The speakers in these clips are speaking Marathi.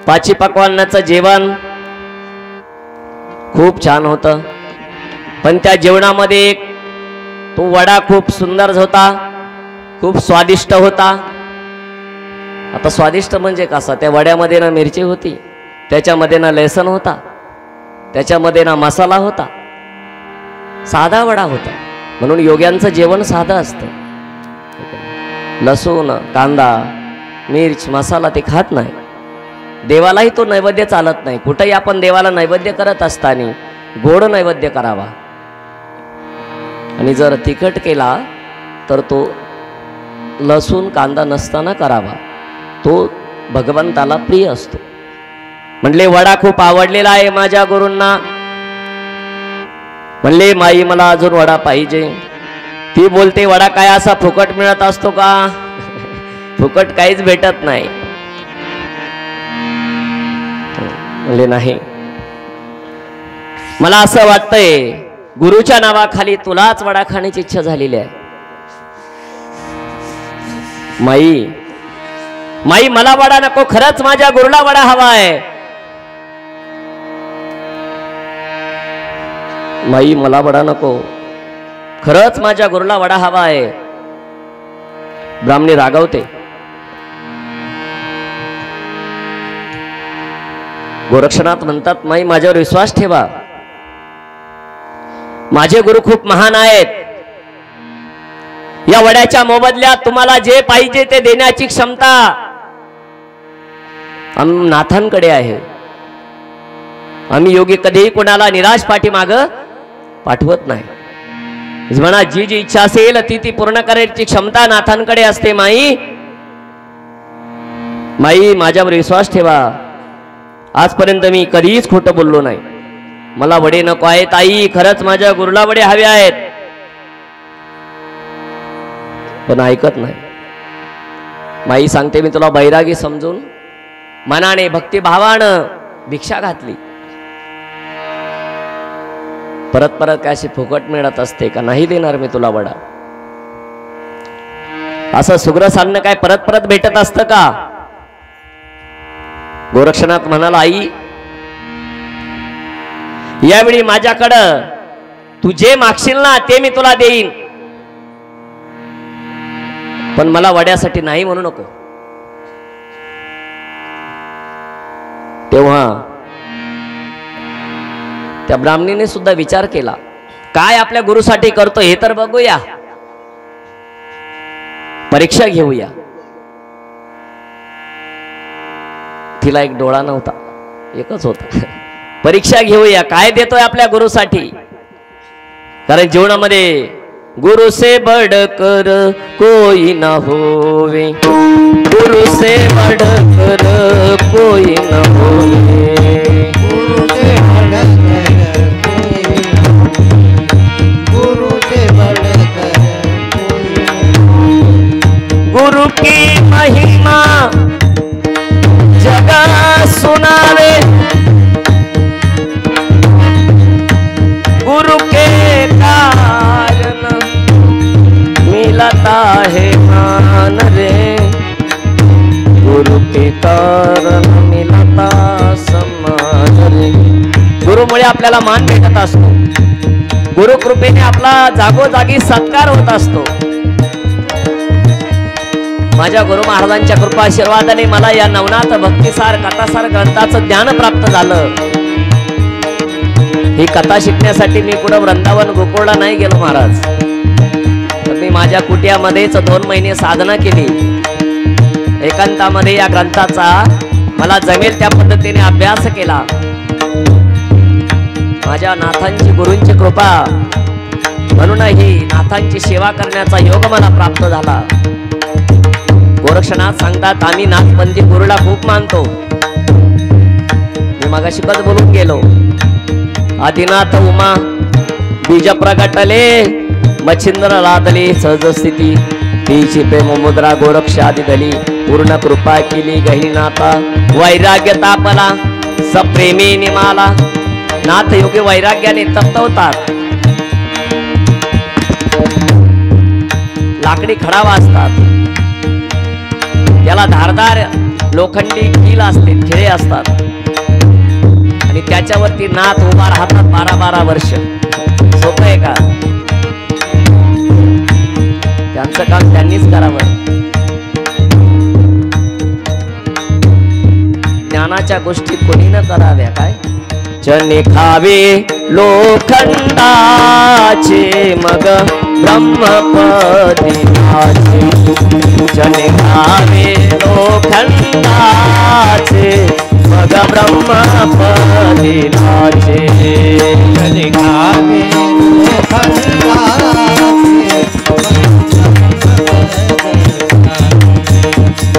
पाची पकवानाचं जेवण खूप छान होतं, पण त्या जेवणामध्ये तो वडा खूप सुंदर होता, खूप स्वादिष्ट होता. आता स्वादिष्ट म्हणजे कसा? त्या वड्यामध्ये ना मिरची होती, त्याच्यामध्ये ना लसूण होता, त्याच्यामध्ये ना मसाला होता, साधा वडा होता. म्हणून योग्यांचं जेवण साधं असतं. लसूण, कांदा, मिर्च, मसाला ते खात नाही. देवालाही तो नैवेद्य चालत नाही. कुठेही आपण देवाला नैवेद्य करत असताना गोड नैवेद्य करावा, आणि जर तिखट केला तर तो लसूण कांदा नसताना करावा. तो भगवंताला प्रिय असतो. म्हणले वडा खूप आवडलेला आहे माझ्या गुरूंना. म्हणले माई मला अजून वडा पाहिजे. ती बोलते वडा काय असा फुकट मिळत असतो का? फुकट काहीच भेटत नाही. म्हणले नाही, मला असं वाटतंय गुरुच्या नावाखाली तुलाच वडा खाण्याची इच्छा झालेली आहे. माई माई मला वडा नको, खरंच माझ्या गुरुला वडा हवा आहे. माई मला वडा नको, खरंच माझ्या गुरुला वडा हवा आहे. ब्राह्मणी रागवते. गोरक्षनाथ म्हणतात माई माझ्यावर विश्वास ठेवा, माझे गुरु खूप महान आहेत. या वड्याच्या मोबदल्यात तुम्हाला जे पाहिजे ते देण्याची क्षमता आम्ही नाथांकडे आहे. आम्ही योगी कधीही कोणाला निराश पाठीमाग पाठवत नाही. म्हणा जी जी इच्छा असेल ती ती पूर्ण करण्याची क्षमता नाथांकडे असते. माई माई माझ्यावर विश्वास ठेवा, आजपर्यंत मी कधीच खोटं बोललो नाही. मला वडे नको आहेत आई, खरंच माझ्या गुरुला वडे हवे आहेत. पण ऐकत नाही. माई सांगते मी तुला बैरागी समजून मनाने भक्तिभावानं भिक्षा घातली. परत परत काय अशी फुकट मिळत असते का? नाही देणार मी तुला वडा. असं सुग्रस अन्न काय परत परत भेटत असतं का? गोरक्षनाथ म्हणाला आई यावेळी माझ्याकडं तू जे मागशील ना ते मी तुला देईन, पण मला वड्यासाठी नाही म्हणू नको. तेव्हा त्या ब्राह्मणीने सुद्धा विचार केला, काय आपल्या गुरुसाठी करतो हे तर बघूया, परीक्षा घेऊया. तिला एक डोळा नव्हता, एकच होता. परीक्षा घेऊया काय देतोय आपल्या गुरुसाठी. कारण जीवनामध्ये गुरु से बढ़कर कोई ना होवे, गुरु से बढ़कर कोई ना होवे, गुरु से बढ़कर कोई ना होवे, गुरु से बढ़कर कोई ना होवे। गुरु की महिमा जगत सुनावे, गुरु के कारण मिलता है मान रे, गुरु के कारण मिलता सम्मान रे. गुरुमुळे आपल्याला मान भेटत असतो. गुरु कृपेने आपला जागोजागी सत्कार होत असतो. माझ्या गुरु महाराजांच्या कृपा आशीर्वादाने मला या नवनाथ भक्तिसार कथासार ग्रंथाचं ज्ञान प्राप्त झालं. ही कथा शिकण्यासाठी मी कुठं वृंदावन गोकुळला नाही गेलो महाराज, तर मी माझ्या कुटियामध्येच 2 महिने साधना केली. एकांतामध्ये या ग्रंथाचा मला जमेल त्या पद्धतीने अभ्यास केला. माझ्या नाथांची गुरूंची कृपा म्हणून ही नाथांची सेवा करण्याचा योग मला प्राप्त झाला. गोरक्षनाथ सांगतात आम्ही नाथपंथी गुरुला खूप मानतो. मी मगाशी कच बोलून गेलो. आदिनाथ उमा बीज प्रगटले, मच्छिंद्र लादले सहज स्थिती, तीची प्रेम मुद्रा गोरक्ष आदि दली, पूर्ण कृपा केली गहिनीनाथा, वैराग्य तापला सप्रेमी निमाला. नाथ योगी वैराग्याने तप्त होतात. लाकडी खडा वाजतात, त्याला धारदार लोखंडी कील असते, खिळे असतात आणि त्याच्यावरती नाथ उभा राहतात 12-12 वर्ष. सोपं आहे का? त्यांचं काम त्यांनीच करावं. ज्ञानाच्या गोष्टी कोणी न कराव्या. काय जने खावे लोखंडाचे मग ब्रह्मपदी नाचे. जने खावे लोखंडाचे मग ब्रह्मपदी नाचे. जने खावे लोखंडाचे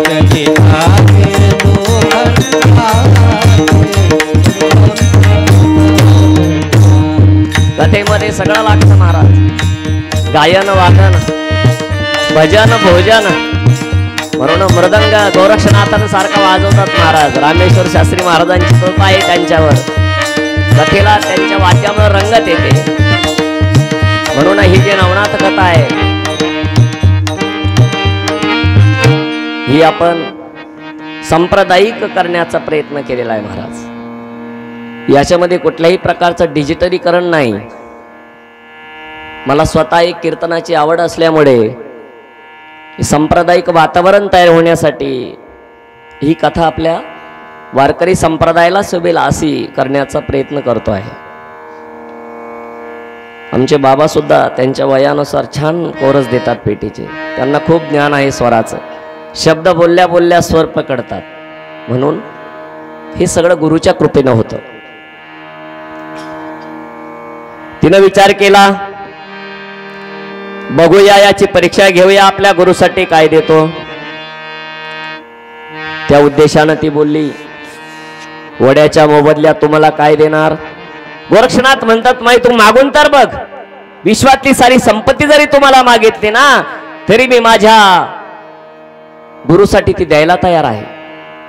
जने खावे कथेमध्ये सगळं लागतं महाराज. गायन वादन भजन भोजन म्हणून मृदंग गोरक्षनाथानं सारखा वाजवतात महाराज. रामेश्वर शास्त्री महाराजांची कृपा आहे त्यांच्यावर. कथेला त्यांच्या वाद्यामुळे रंगत येते. म्हणून ही जी नवनाथ कथा आहे ही आपण सांप्रदायिक करण्याचा प्रयत्न केलेला आहे महाराज. याच्यामध्ये कुठल्याही प्रकारचं डिजिटलीकरण नाही. मला स्वतः एक कीर्तनाची आवड असल्यामुळे सांप्रदायिक वातावरण तयार होण्यासाठी ही कथा आपल्या वारकरी संप्रदायाला शोभेल अशी करण्याचा प्रयत्न करतो आहे. आमचे बाबा सुद्धा त्यांच्या वयानुसार छान कोरस देतात पेटीचे. त्यांना खूप ज्ञान आहे स्वराचं. शब्द बोलल्या बोलल्या स्वर पकडतात. म्हणून हे सगळं गुरुच्या कृपेनं होतं. तिनं विचार केला, बघूया याची परीक्षा घेऊया, आपल्या गुरुसाठी काय देतो. त्या उद्देशानं ती बोलली, वड्याच्या मोबदल्यात तुम्हाला काय देणार. गोरक्षनाथ म्हणतात, माई तू मागून तर बघ. विश्वातली सारी संपत्ती जरी तुम्हाला मागितली ना तरी मी माझ्या गुरुसाठी ती द्यायला तयार आहे.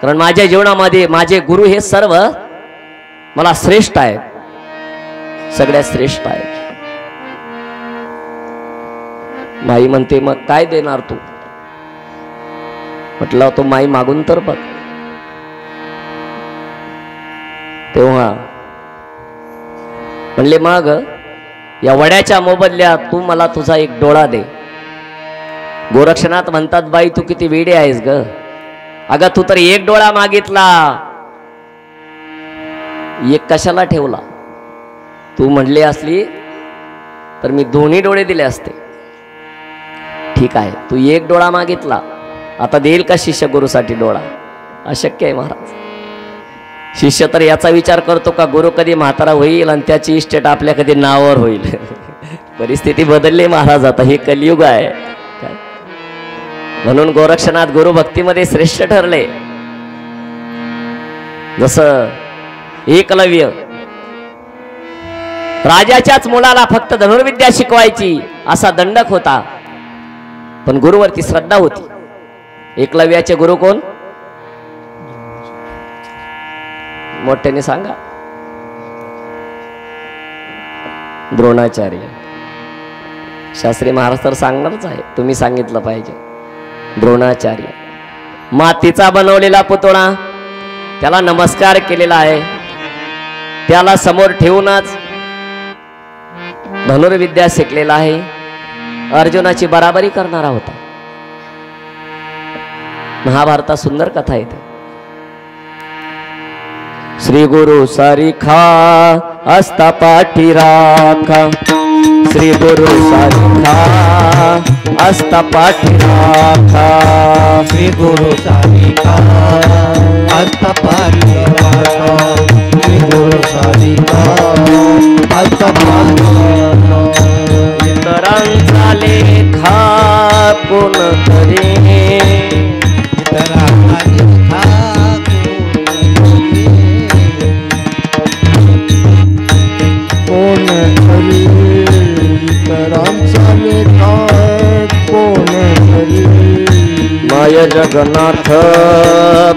कारण माझ्या जीवनामध्ये माझे गुरु हे सर्व मला श्रेष्ठ आहेत, सगळ्यात श्रेष्ठ आहेत. माई म्हणते, मग काय देणार तू. म्हटलं, तो माई मागून तर बघ. तेव्हा म्हणले, मग या वड्याच्या मोबदल्यात तू मला तुझा एक डोळा दे. गोरक्षनाथ म्हणतात, बाई तू किती वेडे आहेस ग. अगं तू तर एक डोळा मागितला, एक कशाला ठेवला. तू म्हणली असली तर मी दोन्ही डोळे दिले असते. ठीक आहे, तू एक डोळा मागितला, आता देईल का शिष्य गुरुसाठी डोळा. अशक्य आहे महाराज. शिष्य तर याचा विचार करतो का गुरु कधी म्हातारा होईल आणि त्याची इस्टेट आपल्या कधी नावावर होईल. परिस्थिती बदलली महाराज. आता हे कलियुग आहे. म्हणून गोरक्षनाथ गुरु भक्तीमध्ये श्रेष्ठ ठरले. जसं एकलव्य राजाच्याच मुलाला फक्त धनुर्विद्या शिकवायची असा दंडक होता, पण गुरुवरती श्रद्धा होती. एकलव्याचे गुरु कोण, मोठ्याने सांगा. द्रोणाचार्य. शास्त्री महाराज तर सांगणारच आहे, तुम्ही सांगितलं पाहिजे. द्रोणाचार्य मातीचा बनवलेला पुतळा, त्याला नमस्कार केलेला आहे. त्याला समोर ठेवूनच धनुर्विद्या शिकलेला आहे. अर्जुनाची बराबरी करणारा होता. महाभारतात सुंदर कथा येते. श्री गुरु सारिखा असता पाठी राखा. श्री गुरु सारिखा असता पाठी राखा. श्री गुरु सारिखा असता पाठी राखा. श्री गुरु सारिखा असता पाठी राखा. इतरांचा लेखा कोण करे. इतरांचा लेखा कोण करे. इतरांचा लेखा कोण करे. माय जगन्नाथ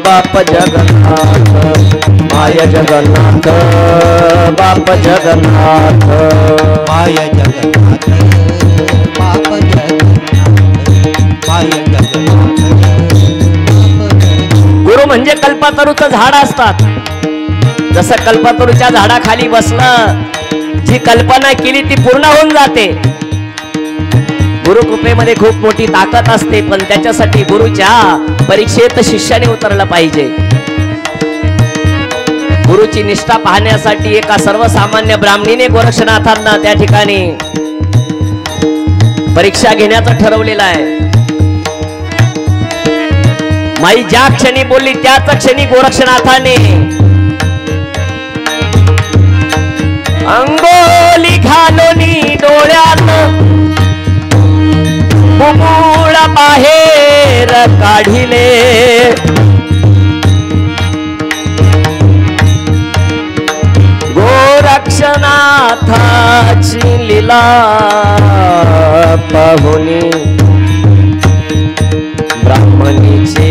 बाप जगन्नाथ. माय जगन्नाथ बाप जगन्नाथ. माय जगन्नाथ बाप जगन्नाथ. माय जगन्नाथ. म्हणजे कल्पतरूचं झाड असतात. जसं कल्पतरूच्या झाडाखाली बसलं, जी कल्पना केली ती पूर्ण होऊन जाते. गुरुकृपेमध्ये खूप मोठी ताकद असते, पण त्याच्यासाठी गुरुच्या परीक्षेत शिष्याने उतरलं पाहिजे. गुरुची निष्ठा पाहण्यासाठी एका सर्वसामान्य ब्राह्मणीने गोरक्षनाथांना त्या ठिकाणी परीक्षा घेण्याचं ठरवलेलं आहे. माई ज्या क्षणी बोलली त्याच क्षणी गोरक्षनाथाने अंगोली घालोनी डोळ्यात बुबुळ बाहेर काढिले. गोरक्षनाथाची लीला पाहुनी ब्राह्मणीचे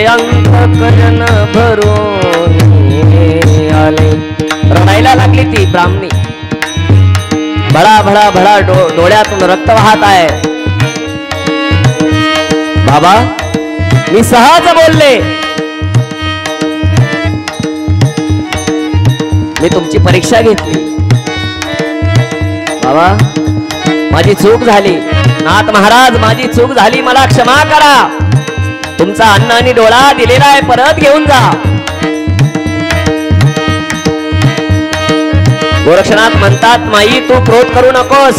अंतकरण भरून आले. रडायला लागली ती ब्राह्मणी. भडा भडा भडा डोळ्यातून रक्त वाहत आहे. बाबा मी सहज बोलले, मी तुमची परीक्षा घेतली. बाबा माझी चूक झाली. नाथ महाराज माझी चूक झाली, मला क्षमा करा. तुमचा अन्न आणि डोळा दिलेला आहे, परत घेऊन जा. गोरक्षनाथ म्हणतात माई तू क्रोध करू नकोस.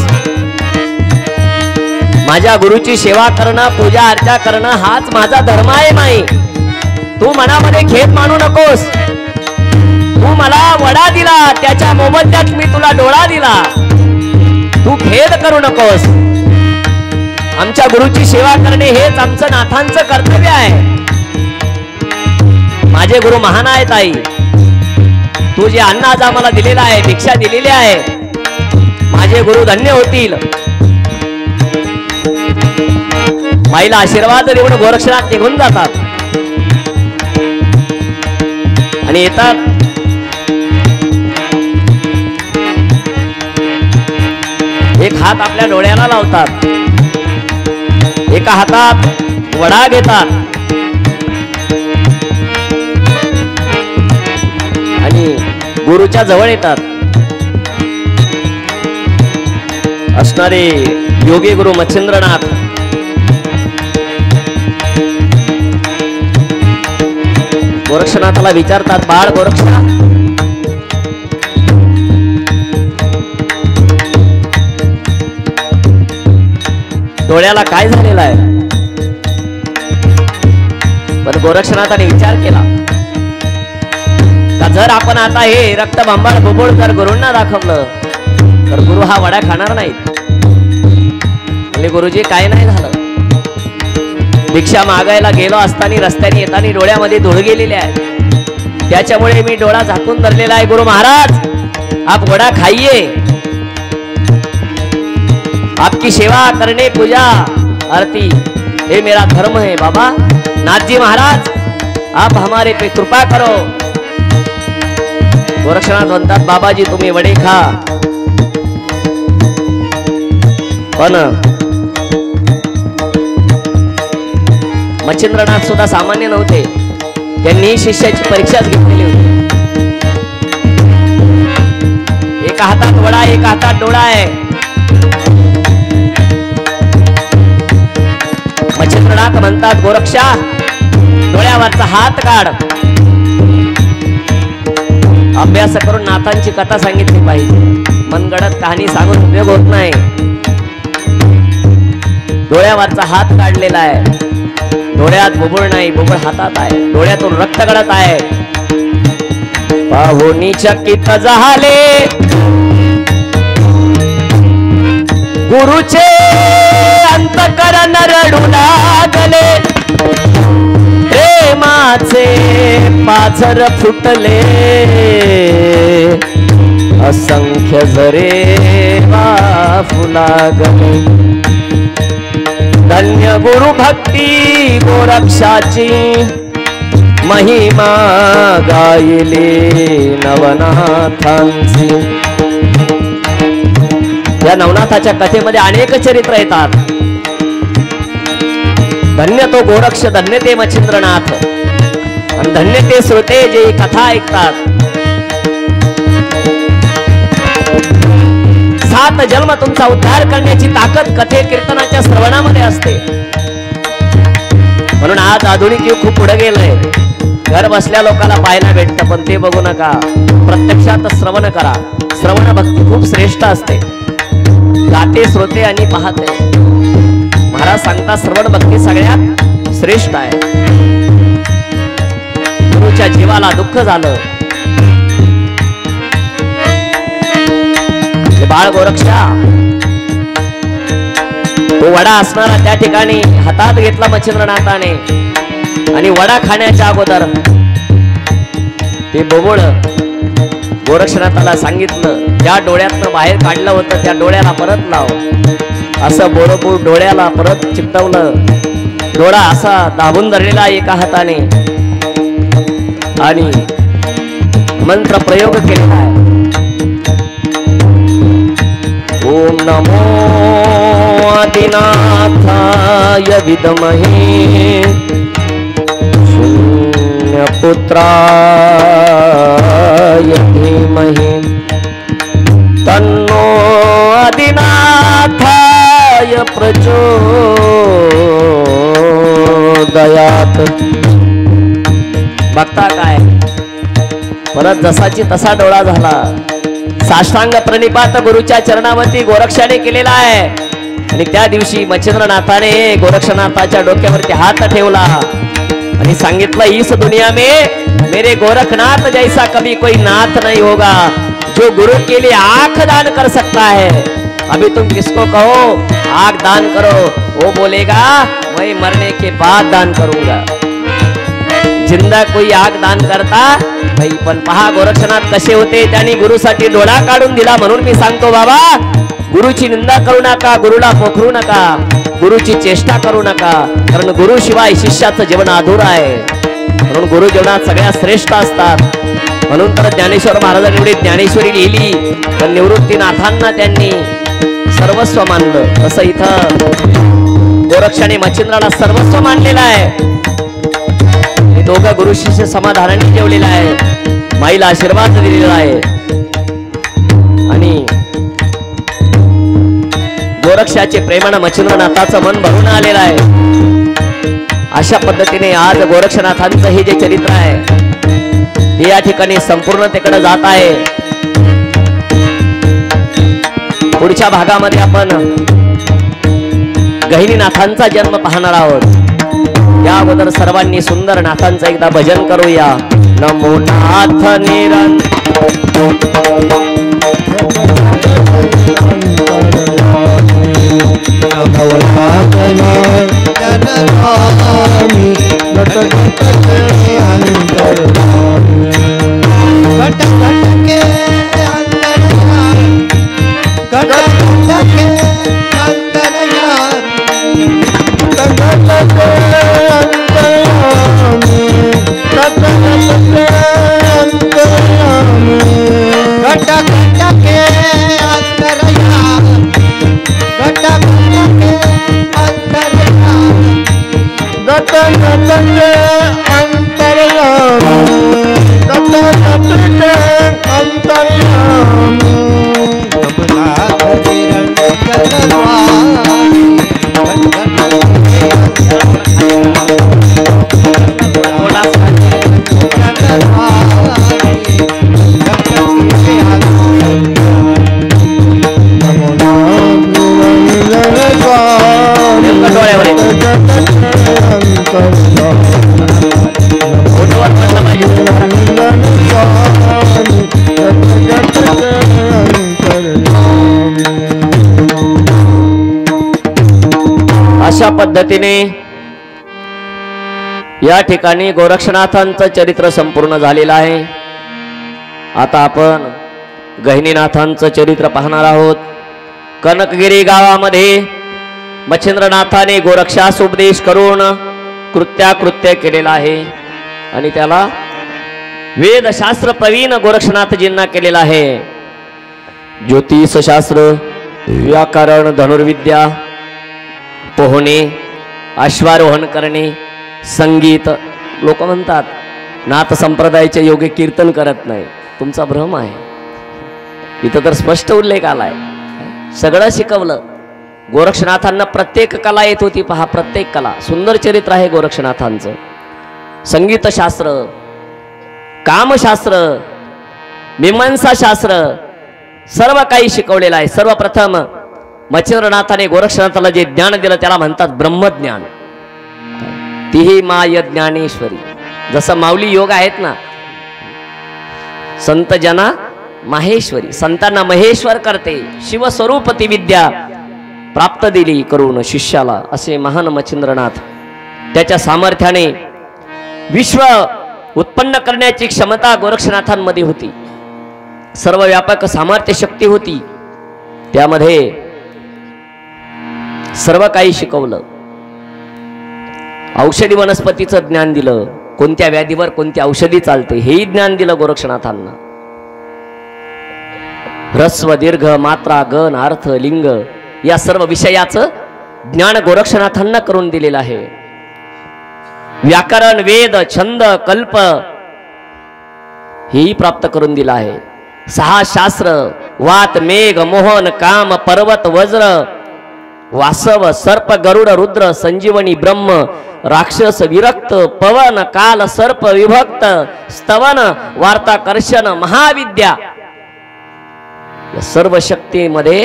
माझ्या गुरुची सेवा करणं, पूजा अर्चा करणं हाच माझा धर्म आहे माई. तू मनामध्ये खेद मानू नकोस. तू मला वडा दिला, त्याच्या मोबदल्यात मी तुला डोळा दिला. तू खेद करू नकोस. आमच्या गुरुची सेवा करणे हेच आमचं नाथांचं कर्तव्य आहे. माझे गुरु महान आहेत आई. तू जे अन्न आज आम्हाला दिलेला आहे, भिक्षा दिलेली आहे, माझे गुरु धन्य होतील. माईला आशीर्वाद देऊन गोरक्षनाथ निघून जातात आणि येतात. एक हात आपल्या डोळ्याला लावतात, एका हातात वडा घेतात आणि गुरुच्या जवळ येतात. असणारे योगी गुरु मच्छिंद्रनाथ गोरक्षनाथाला विचारतात, बाळ गोरक्षनाथ डोळ्याला काय झालेलं आहे? पण गोरक्षनाथाने विचार केला का जर आपण आता हे रक्त बंबाळ बुबुळ जर गुरूंना दाखवलं तर गुरु हा वडा खाणार नाहीत. म्हणजे गुरुजी काय नाही झालं, भिक्षा मागायला गेलो असताना रस्त्याने येताना डोळ्यामध्ये धूळ गेलेली आहे, त्याच्यामुळे मी डोळा झाकून धरलेला आहे. गुरु महाराज आप वडा खाइए, आपकी सेवा करने पूजा आरती ये मेरा धर्म है. बाबा नाथ जी महाराज आप हमारे पे कृपा करो. गोरक्षनाथ म्हणतात बाबाजी तुम्ही वडे खा. पण मच्छिंद्रनाथ सुद्धा सामान्य नव्हते, त्यांनी शिष्याची परीक्षाच घेतलेली होती. एका हातात वडा, एका हातात डोळा आहे. मच्छिंद्रनाथ म्हणतात गोरक्षा डोळ्यावरचा हात काढ. अभ्यास करून नाथांची कथा सांगितली पाहिजे, मनगडत कहाणी सांगून उपयोग होत नाही. डोळ्यावरचा हात काढलेला आहे, डोळ्यात बुबुळ नाही, बुबुळ हातात आहे, डोळ्यातून रक्त गळत आहे. पाहुनी चकित झाले गुरुचे अंतकरण रडू लागले. प्रेमाचे पाझर फुटले असंख्य झरे वाफू लागले. धन्य गुरु भक्ती गोरक्षाची महिमा गायली नवनाथांची. या नवनाथाच्या कथेमध्ये अनेक चरित्र येतात. धन्य तो गोरक्ष, धन्य ते मच्छिंद्रनाथ. आणि धन्य ते श्रोते जे ही कथा ऐकतात. 7 जन्म तुमचा उद्धार करण्याची ताकद कथे कीर्तनाच्या श्रवणामध्ये असते. म्हणून आज आधुनिक युग खूप पुढे गेलंय. घर बसल्या लोकांना पाहायला भेटतं, पण ते बघू नका, प्रत्यक्षात श्रवण करा. श्रवण भक्ती खूप श्रेष्ठ असते. गाते श्रोते आणि पाहते. महाराज सांगता श्रवण भक्ती सगळ्यात श्रेष्ठ आहे. गुरुच्या जीवाला दुःख झालं. बाळ गोरक्षा तो वडा असणारा त्या ठिकाणी हातात घेतला मच्छिंद्रनाथाने आणि वडा खाण्याच्या अगोदर ते बोबळ गोरक्षनाथाला सांगितलं, ज्या डोळ्यातनं बाहेर काढलं होतं त्या डोळ्याला परत लाव. असं बोरपूर डोळ्याला परत चिकटवलं. डोळा असा दाबून धरलेला एका हाताने आणि मंत्र प्रयोग केलेला आहे. ओम नमो आदिनाथाय विद्महे शून्यपुत्राय धीमहि तन्नो आदिनाथाय प्रचोदयात्. बघता काय, परत जसाची तसा डोळा झाला. साष्टांग प्रणिपात गुरुच्या चरणावरती गोरक्षाने केलेला आहे. आणि त्या दिवशी मच्छिंद्रनाथाने गोरक्षनाथाच्या डोक्यावरती हात ठेवला आणि सांगितलं, इस दुनिया में मेरे गोरखनाथ जैसा कभी कोई नाथ नहीं होगा. जो गुरु के लिए आंख दान कर सकता है, अभी तुम किसको कहो आंख दान करो, वो बोलेगा मैं मरने के बाद दान करूंगा. जिंदा कोई आग दान करता भाई. पण पहा गोरक्षनाथ कसे होते, त्यांनी गुरुसाठी डोळा काढून दिला. म्हणून मी सांगतो बाबा, गुरुची निंदा करू नका, गुरुला पोखरू नका, गुरुची चेष्टा करू नका, कारण गुरु शिवाय शिष्याचं जीवन अधुरं आहे. म्हणून गुरु जीवनात सगळ्यात श्रेष्ठ असतात. म्हणून तर ज्ञानेश्वर महाराजांनी एवढी ज्ञानेश्वरी लिहिली, तर निवृत्तीनाथांना त्यांनी सर्वस्व मानलं. तसं इथं गोरक्षाने मच्छिंद्राला सर्वस्व मानलेलं आहे. दोघं गुरु शिष्य समाधानाने ठेवलेला आहे. माईला आशीर्वाद दिलेला आहे. आणि गोरक्षाचे प्रेमानं मच्छिंद्रनाथाचं मन भरून आलेलं आहे. अशा पद्धतीने आज गोरक्षनाथांचं हे जे चरित्र आहे ते या ठिकाणी संपूर्णतेकडे जात आहे. पुढच्या भागामध्ये आपण गहिनीनाथांचा जन्म पाहणार आहोत. या अगोदर सर्वांनी सुंदर नाथांचं एकदा भजन करूया. नमो नाथ अशा पद्धतीने या ठिकाणी गोरक्षनाथांचं चरित्र संपूर्ण झालेलं आहे. आता आपण गहिनीनाथांचं चरित्र पाहणार आहोत. कनकगिरी गावामध्ये मच्छिंद्रनाथाने गोरक्षास उपदेश करून कृत्याकृत्य केलेला आहे आणि त्याला वेदशास्त्र प्रवीण गोरक्षनाथजींना केलेला आहे. ज्योतिषशास्त्र, व्याकरण, धनुर्विद्या, पोहणे, अश्वारोहण करणे, संगीत, लोक म्हणतात नाथ संप्रदायाचे योगी कीर्तन करत नाही, तुमचा भ्रम आहे. इथं तर स्पष्ट उल्लेख आलाय. सगळं शिकवलं. गोरक्षनाथांना प्रत्येक कला येत होती. पहा, प्रत्येक कला. सुंदर चरित्र आहे गोरक्षनाथांचं. संगीतशास्त्र, कामशास्त्र, मीमांसाशास्त्र सर्व काही शिकवलेलं आहे. सर्वप्रथम मच्छिंद्रनाथाने गोरक्षनाथाला जे ज्ञान दिलं त्याला म्हणतात ब्रह्मज्ञान. तीही माय ज्ञानेश्वरी. जसं माऊली योग आहेत ना, संत जना माहेश्वरी. संतांना महेश्वर करते. शिवस्वरूप ती विद्या प्राप्त दिली करून शिष्याला, असे महान मच्छिंद्रनाथ. त्याच्या सामर्थ्याने विश्व उत्पन्न करण्याची क्षमता गोरक्षनाथांमध्ये होती. सर्व व्यापक सामर्थ्य शक्ती होती. त्यामध्ये सर्व काही शिकवलं. औषधी वनस्पतीचं ज्ञान दिलं. कोणत्या व्याधीवर कोणती औषधी चालते हेही ज्ञान दिलं गोरक्षनाथांना. ह्रस्व, दीर्घ, मात्रा, गण, अर्थ, लिंग या सर्व विषयाचं ज्ञान गोरक्षनाथांना करून दिलेलं आहे. व्याकरण, वेद, छंद, कल्प हेही प्राप्त करून दिलं आहे. 6 शास्त्र, वात, मेघ, मोहन, काम, पर्वत, वज्र, वासव, सर्प, गरुड, रुद्र, संजीवनी, ब्रह्म, राक्षस, विरक्त, पवन, काल, सर्प, विभक्त, स्तवन, वार्ता, कर्षण, महाविद्या या सर्व शक्तीमध्ये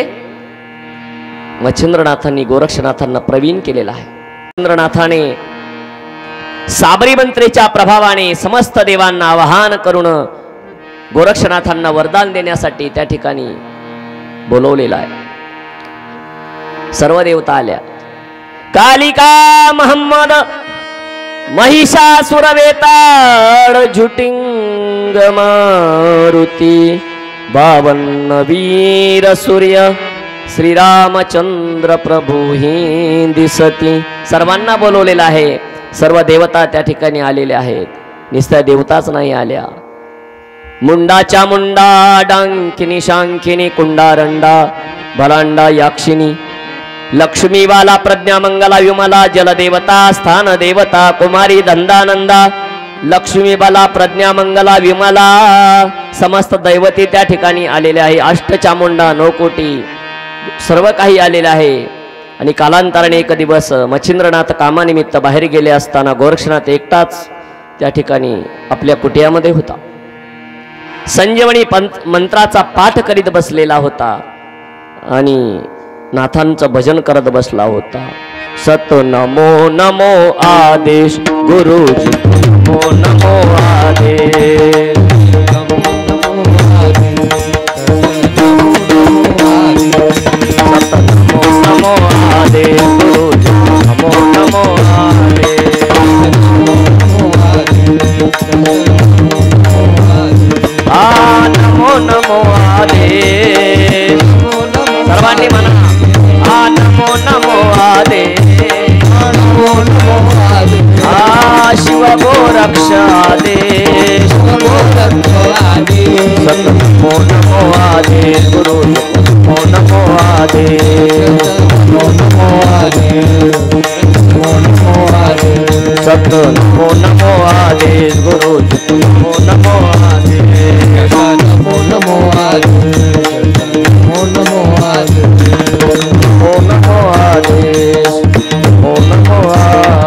मच्छिंद्रनाथांनी गोरक्षनाथांना प्रवीण केलेला आहे. मच्छिंद्रनाथाने साबरी मंत्रेच्या प्रभावाने समस्त देवांना आवाहन करून गोरक्षनाथांना वरदान देण्यासाठी त्या ठिकाणी बोलवलेला आहे. सर्व देवता आल्या. कालिका, महम्मद, महिषासुर, वेताळ, झुटिंग, मारुती, 52 वीर सूर्य, श्रीरामचंद्र प्रभू ही दिसती. सर्वांना बोलवलेलं आहे. सर्व देवता त्या ठिकाणी आलेल्या आहेत. नुसत्या देवताच नाही आल्या. मुंडाच्या मुंडा, डांकिनी, शांकिनी, कुंडारंडा, भलांडा, याक्षिणी, लक्ष्मीवाला, प्रज्ञा, मंगला, विमला, जलदेवता, स्थान देवता, कुमारी, धंदानंदा, लक्ष्मी, बाला, प्रज्ञा, मंगला, विमला समस्त दैवती त्या ठिकाणी आलेले आहे. अष्टचामुंडा, नौकोटी सर्व काही आलेले आहे. आणि कालांतराने एक दिवस मच्छिंद्रनाथ कामानिमित्त बाहेर गेले असताना गोरक्षनाथ एकटाच त्या ठिकाणी आपल्या कुटियामध्ये होता. संजीवनी मंत्राचा पाठ करीत बसलेला होता आणि नाथांचं भजन करत बसला होता. सत नमो नमो आदेश गुरुजी, नमो नमो आदेश, नमो नमो आदेश, सत नमो नमो आदेश गुरुजी, नमो नमो आदेश, नमो नमो आदेश. सर्वांनी म्हणा, नमो नमो आदेश, नमो नमो आदेश, शिव गोरक्ष आदेश, गोरक्ष आदेश, सत नमो नमो आदेश गुरु, नमो नमो आदेश, नमो नमो आदेश, नमो नमो आदेश, सत नमो नमो आदेश गुरु, नमो नमो आदेश, नमो नमो आदेश, नमो नमो आदेश, नमो नमो आदेश, नमो नमो आदेश.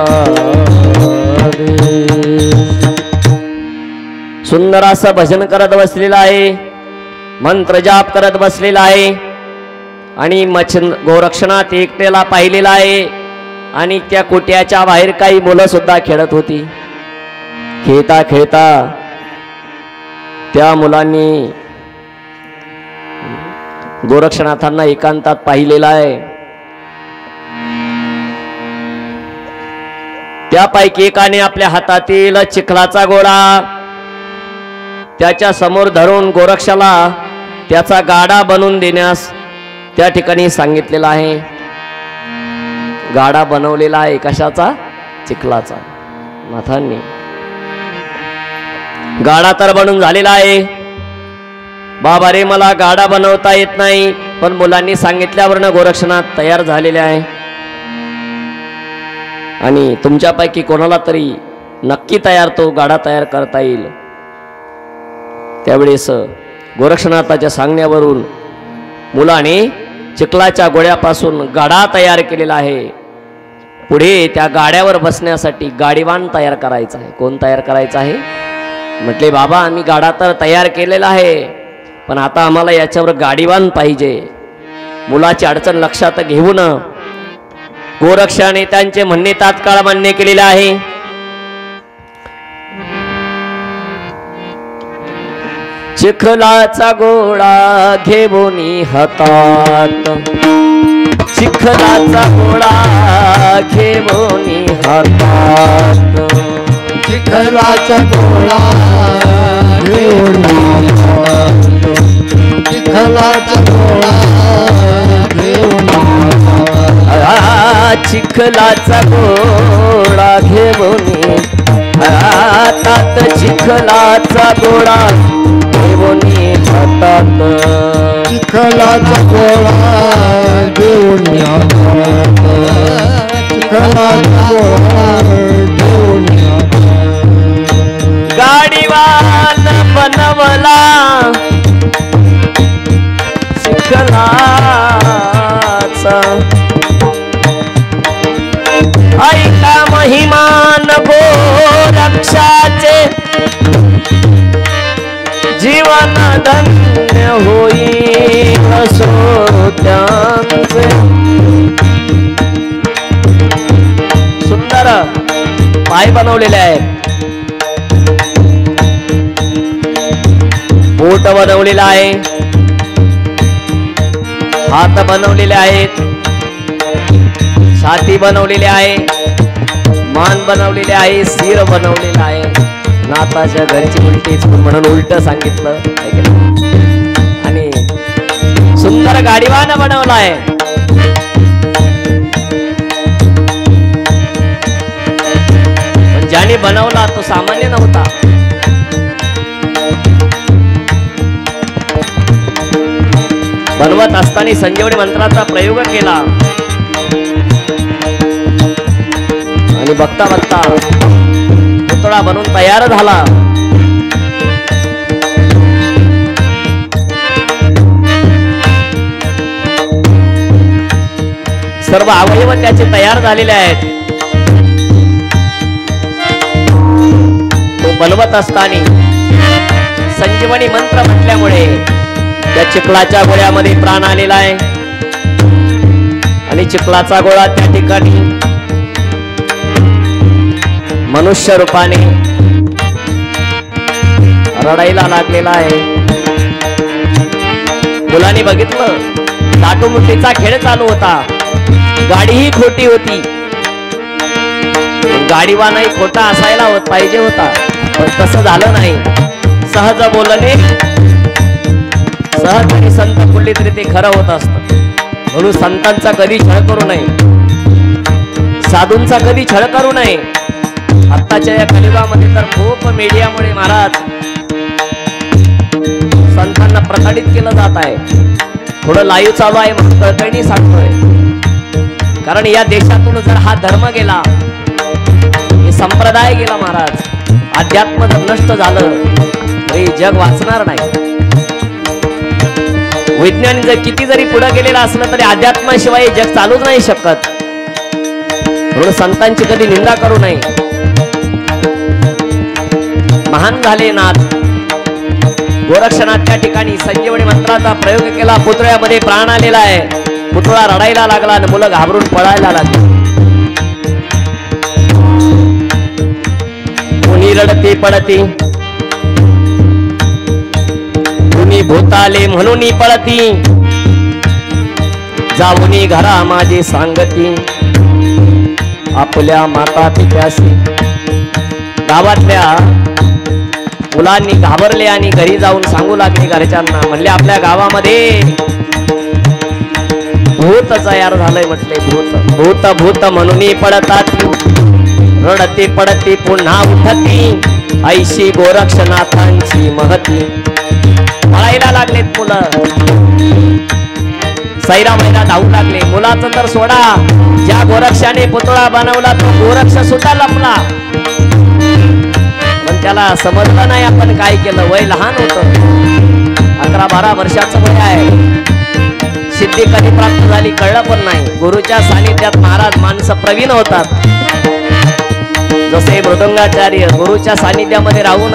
सुंदर असं भजन करत बसलेला आहे. मंत्र जाप करत बसलेला आहे. आणि गोरक्षनाथ एकट्याला पाहिलेला आहे. आणि त्या कुट्याच्या बाहेर काही मुलं सुद्धा खेळत होती. खेळता खेळता त्या मुलांनी गोरक्षनाथांना एकांतात पाहिलेला आहे. त्यापैकी एकाने आपल्या हातातील चिखलाचा गोळा त्याच्या समोर धरून गोरक्षाला त्याचा गाडा बनवून देण्यास त्या ठिकाणी सांगितलेला आहे. गाडा बनवलेला आहे कशाचा? चिखलाचा. नाथांनी गाडा तर बनून झालेला आहे. बाबा रे, मला गाडा बनवता येत नाही, पण मुलांनी सांगितल्यावरनं गोरक्षनाथ तयार झालेले आहे. आणि तुमच्यापैकी कोणाला तरी नक्की तयार तो गाडा तयार करता येईल. त्यावेळेस गोरक्षनाथाच्या सांगण्यावरून मुलाने चिखलाच्या गोळ्यापासून गाडा तयार केलेला आहे. पुढे त्या गाड्यावर बसण्यासाठी गाडीवान तयार करायचा आहे. कोण तयार करायचा आहे? म्हटले बाबा आम्ही गाडा तर तयार केलेला आहे, पण आता आम्हाला याच्यावर गाडीवान पाहिजे. मुलाची अडचण लक्षात घेऊन गोरक्षाने त्यांचे म्हणणे तात्काळ मान्य केलेले आहे. चिखलाचा गोळा घेऊन हातात, चिखलाचा गोळा घेऊन हातात, चिखलाचा गोळा घेऊन हातात, चिखलाचा गोळा घेऊन हातात, चिखलाचा गोळा घेऊन हातात, चिखलाचा गोळा घेऊन हातात, चिखलाचा गोळा घेऊन हातात, चिखलाचा गोळा घेऊन हातात. गाडीवान बनवला चिखलाचा, ऐका महिमान गोरक्षाचे, जीवन धन्य होईल श्रोत्यांचे. सुंदर पाय बनवलेले आहेत, पोट बनवलेलं आहे, हात बनवलेले आहेत, छाती बनवलेली आहे, मान बनवलेले आहे, सिर बनवलेलं आहे. नाताच्या घरची उलटीच म्हणून उलट सांगितलं आणि सुंदर गाडीवान बनवला आहे. पण ज्याने बनवला तो सामान्य नव्हता. बनवत असताना संजीवनी मंत्राचा प्रयोग केला आणि बघता बघता पुतळा बनून तयार झाला. सर्व अवयव त्याचे तयार झालेले आहेत. तो बनवत असताना संजीवनी मंत्र म्हटल्यामुळे त्या चिखलाच्या गोळ्यामध्ये प्राण आलेला आहे आणि चिखलाचा गोळा त्या ठिकाणी मनुष्य रूपाने रडायला लागलेला आहे. मुलांनी बघितलं लाटूमुठीचा खेळ चालू होता. गाडी ही खोटी होती, गाडीवानाही खोटा असायला पाहिजे होता, पण तसं झालं नाही. सहज बोलणे सहज आणि संत बोलले तरी ते खरं होत असतं. म्हणून संतांचा कधी छळ करू नये, साधूंचा कधी छळ करू नये. आत्ताच्या या कलियुगामध्ये तर खूप मीडियामुळे महाराज संतांना प्रताडित केलं जात आहे. थोडं लाईव्ह चालू आहे म्हणून कळकळणी सांगतोय, कारण या देशातून जर हा धर्म गेला, हे संप्रदाय गेला महाराज, अध्यात्म जर नष्ट झालं तरी जग वाचणार नाही. विज्ञान जर किती जरी पुढे गेलेलं असलं तरी अध्यात्माशिवाय जग चालूच नाही शकत. म्हणून संतांची कधी निंदा करू नये. महान झाले नाथ गोरक्षनाथ त्या ठिकाणी संजीवनी मंत्राचा प्रयोग केला. पुतळ्यामध्ये प्राण आलेला आहे. पुतळा रडायला लागला आणि मुलं घाबरून पळायला लागली. कुणी रडती पडती, कुणी भूताले म्हणून पळती, जाऊनी घरा माझी सांगती, आपल्या माता पित्यासी. गावातल्या मुलांनी घाबरले आणि घरी जाऊन सांगू लागले घरच्यांना. म्हणले आपल्या गावामध्ये भूत तयार झालंय. म्हटले भूत भूत भूत म्हणून पडतात, रडती पडती पुन्हा उठती, ऐशी गोरक्षनाथांची महती. पळायला लागलेत मुलं, सैरा मैदा धावू लागले. मुलाचं तर सोडा, ज्या गोरक्षाने पुतळा बनवला तो गोरक्ष सुद्धा लपला. त्याला समजलं नाही आपण काय केलं. वय लहान होतं, 11-12 वर्षाचं वय आहे. सिद्धी कधी प्राप्त झाली कळलं पण नाही. गुरुच्या सानिध्यात महाराज माणसं प्रवीण होतात. जसे मृदंगाचार्य गुरुच्या सानिध्यामध्ये राहून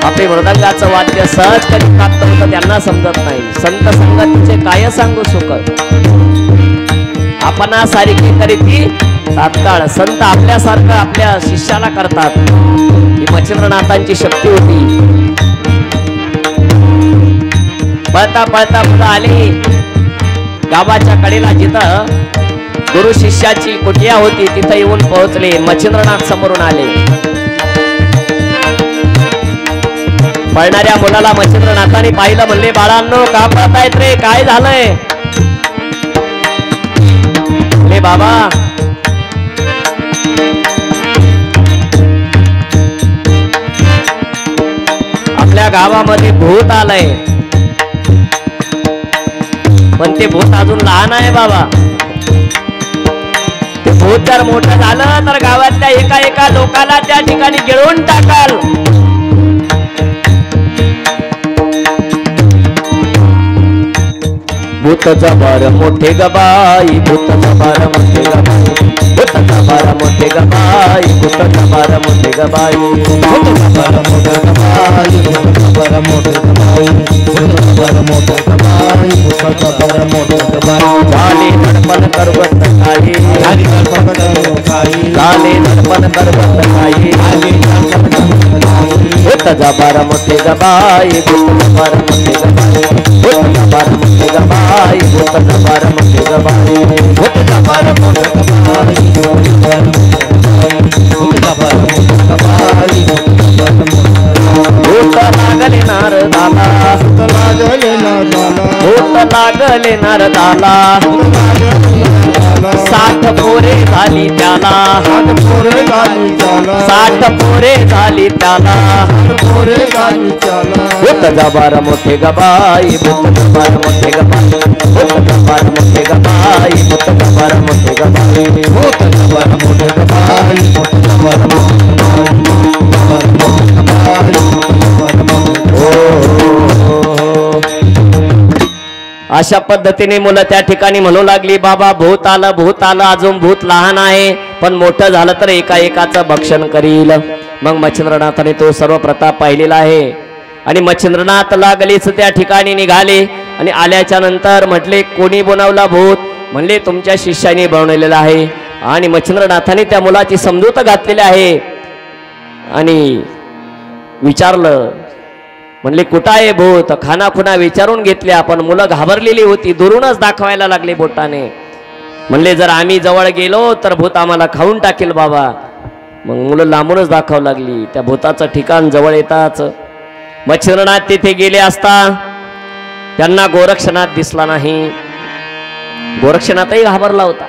आपले मृदंगाचं वाद्य सहज कधी प्राप्त होतं त्यांना समजत नाही. संत संगतीचे काय सांगू सुख, आपणा सारखी तरी ती तात्काळ. संत आपल्यासारखं आपल्या शिष्याला करतात. ही मच्छिंद्रनाथांची शक्ती होती. पळता पळता पुढे आले गावाच्या कडेला जिथं गुरु शिष्याची कुटिया होती तिथं येऊन पोहोचले. मच्छिंद्रनाथ समोरून आले. पळणाऱ्या मुलाला मच्छिंद्रनाथांनी पाहिलं. म्हणले बाळांनो का पळतायत रे, काय झालंय? म्हणले बाबा आपल्या गावामध्ये भूत आलंय, पण ते भूत अजून लहान आहे बाबा. ते भूत जर मोठं झालं तर गावातल्या एका लोकाला त्या ठिकाणी गिळून टाकाल. भूत जबार मोठे गबाई, भूत जबार मोठे गबाई, भूत जबार मोठे गबाई, भूत जबार मोठे गबाई, भूत जबार मोठे गबाई, भूत जबार मोठे गबाई, भूत जबार मोठे गबाई, भूत जबार मोठे गबाई. झाले दर्पण करवत खाई, झाले दर्पण करवत खाई, भूत जबार मोठे गबाई, भूत जबार मोठे गबाई, भूत जबार मोठे गबाई, भूत जबार मोठे गबाई, भूत जबार मोठे गबाई, भूत जबार मोठे गबाई. भूत लागले नारदाला, भूत लागले नारदाला, भूत लागले नारदाला, 60 पोरे झाली त्याला, 60 पोरे झाली त्याला, 60 पोरे झाली त्याला, 60 पोरे झाली त्याला. भूत जबार मोठे गबाई, भूत जबार मोठे गबाई, भूत जबार मोठे गबाई, भूत जबार मोठे गबाई, भूत जबार मोठे गबाई, भूत जबार मोठे गबाई. अशा पद्धतीने मुलं त्या ठिकाणी म्हणू लागली बाबा भूत आलं, अजून भूत लहान आहे, पण मोठं झालं तर एकाचं भक्षण करील. मग मच्छिंद्रनाथाने तो सर्व प्रताप पाहिलेला आहे. आणि मच्छिंद्रनाथ लागलीच त्या ठिकाणी निघाले. आणि आल्याच्या नंतर म्हटले कोणी बनवला भूत? म्हणले तुमच्या शिष्याने बनवलेला आहे. आणि मच्छिंद्रनाथाने त्या मुलाची समजूत घातलेली आहे. आणि विचारलं, म्हणले कुठं आहे भूत? खाना खुना विचारून घेतल्या, पण मुलं घाबरलेली होती, दुरूनच दाखवायला लागले बोटाने. म्हणले जर आम्ही जवळ गेलो तर भूत आम्हाला खाऊन टाकेल बाबा. मग मुलं लांबूनच दाखवू लागली. त्या भूताचं ठिकाण जवळ येताच मच्छिंद्रनाथ तिथे गेले असता त्यांना गोरक्षनाथ दिसला नाही. गोरक्षनाथही घाबरला होता.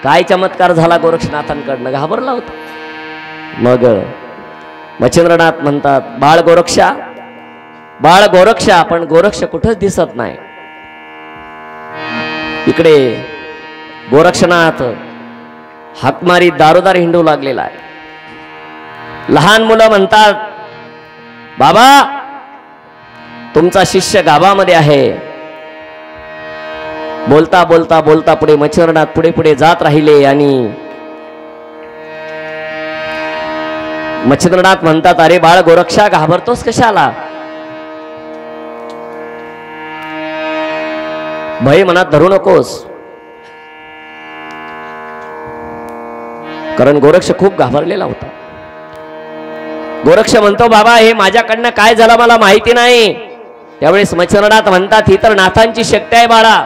काय चमत्कार झाला गोरक्षनाथांकडनं, घाबरला होता. मग मच्छिंद्रनाथ म्हणतात बाळ गोरक्षा, बाळ गोरक्षा, पण गोरक्ष कुठंच दिसत नाही. इकडे गोरक्षनाथ हाकमारी दारोदार हिंडू लागलेला आहे. लहान मुलं म्हणतात बाबा तुमचा शिष्य गावामध्ये आहे. बोलता बोलता बोलता पुढे मच्छिंद्रनाथ पुढे पुढे जात राहिले. आणि मच्छिंद्रनाथ म्हणतात अरे बाळ गोरक्षा घाबरतोस कशाला? भय मनात धरू नकोस. कारण गोरक्ष खूप घाबरलेला होता. गोरक्ष म्हणतो बाबा हे माझ्याकडनं काय झालं मला माहिती नाही. त्यावेळेस मच्छिंद्रनाथ म्हणतात ही तर नाथांची शक्ती आहे बाळा.